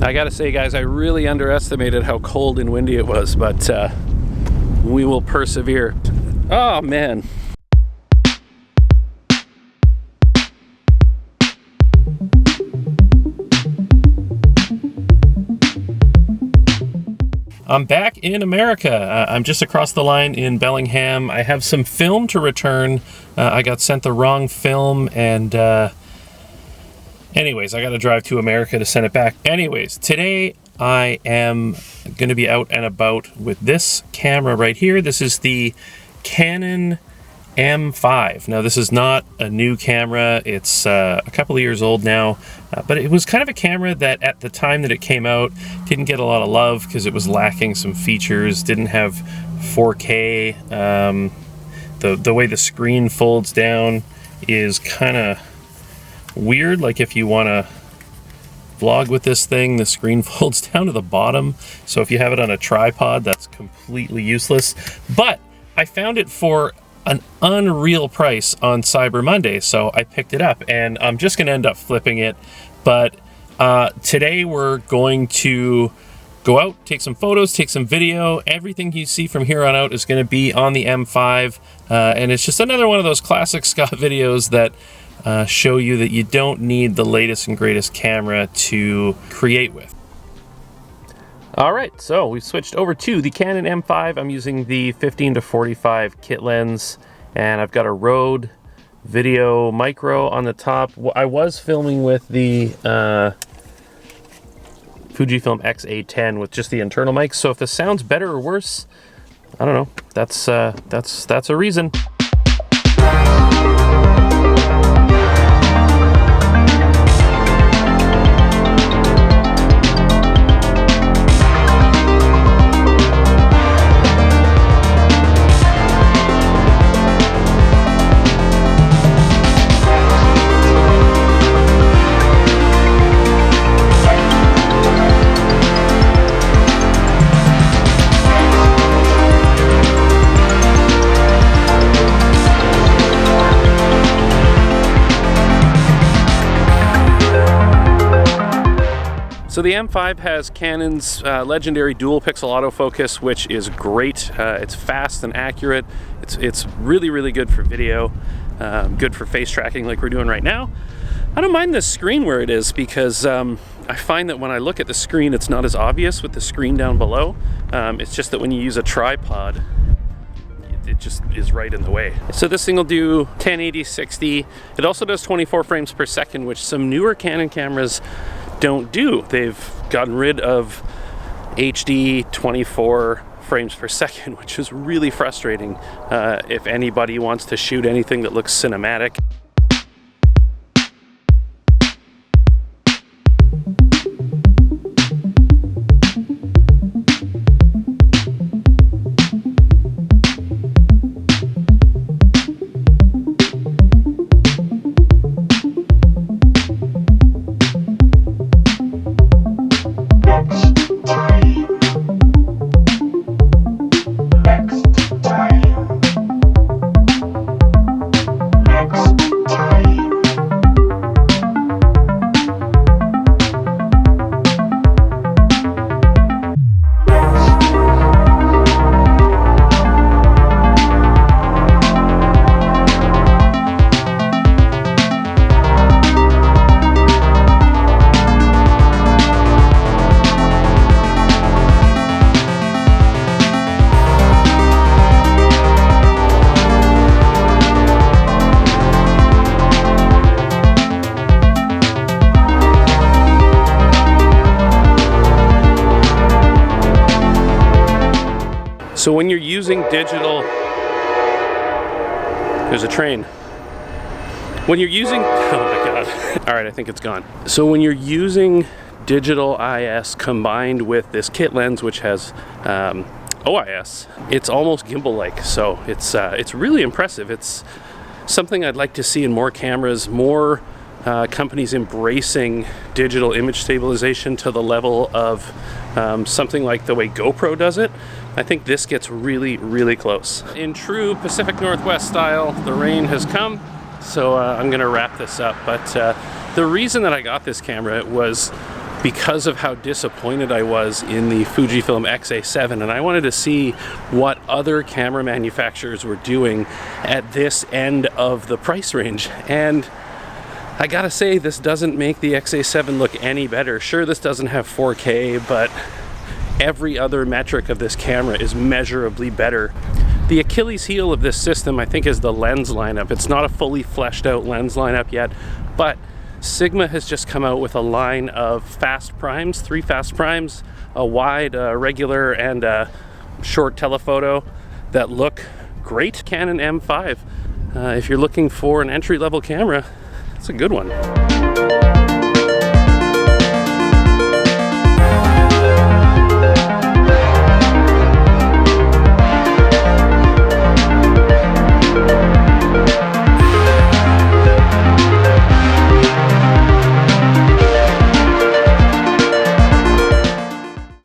I gotta say, guys, I really underestimated how cold and windy it was, but we will persevere. Oh, man. I'm back in America. I'm just across the line in Bellingham. I have some film to return. I got sent the wrong film, and anyways, I got to drive to America to send it back. Anyways, today I am going to be out and about with this camera right here. This is the Canon M5. Now, this is not a new camera. It's a couple of years old now, but it was kind of a camera that at the time that it came out didn't get a lot of love because it was lacking some features, didn't have 4K. The way the screen folds down is kind of weird. Like if you want to vlog with this thing, the screen folds down to the bottom. So if you have it on a tripod, that's completely useless. But I found it for an unreal price on Cyber Monday, so I picked it up, and I'm just going to end up flipping it. But today we're going to go out, take some photos, take some video. Everything you see from here on out is going to be on the M5, and it's just another one of those classic Scott videos that show you that you don't need the latest and greatest camera to create with. All right, so we've switched over to the Canon M5. I'm using the 15-45 kit lens, and I've got a Rode Video Micro on the top. I was filming with the Fujifilm X-A10 with just the internal mic, so if this sounds better or worse, I don't know. That's a reason. So the M5 has Canon's legendary dual pixel autofocus, which is great. It's fast and accurate. It's really, really good for video, good for face tracking like we're doing right now. I don't mind the screen where it is because I find that when I look at the screen, it's not as obvious with the screen down below. It's just that when you use a tripod, it just is right in the way. So this thing will do 1080, 60. It also does 24 frames per second, which some newer Canon cameras don't do. They've gotten rid of HD 24 frames per second, which is really frustrating if anybody wants to shoot anything that looks cinematic. So when you're using digital, there's a train. When you're using, oh my God. All right, I think it's gone. So when you're using digital IS combined with this kit lens, which has OIS, it's almost gimbal-like. So it's really impressive. It's something I'd like to see in more cameras, more companies embracing digital image stabilization to the level of something like the way GoPro does it. I think this gets really, really close. In true Pacific Northwest style, the rain has come, so I'm gonna wrap this up. But the reason that I got this camera was because of how disappointed I was in the Fujifilm X-A7, and I wanted to see what other camera manufacturers were doing at this end of the price range. And I gotta say, this doesn't make the X-A7 look any better. Sure, this doesn't have 4K, but every other metric of this camera is measurably better. The Achilles heel of this system, I think, is the lens lineup. It's not a fully fleshed out lens lineup yet, but Sigma has just come out with a line of fast primes, 3 fast primes, a wide, regular, and a short telephoto that look great. Canon M5. If you're looking for an entry-level camera, it's a good one.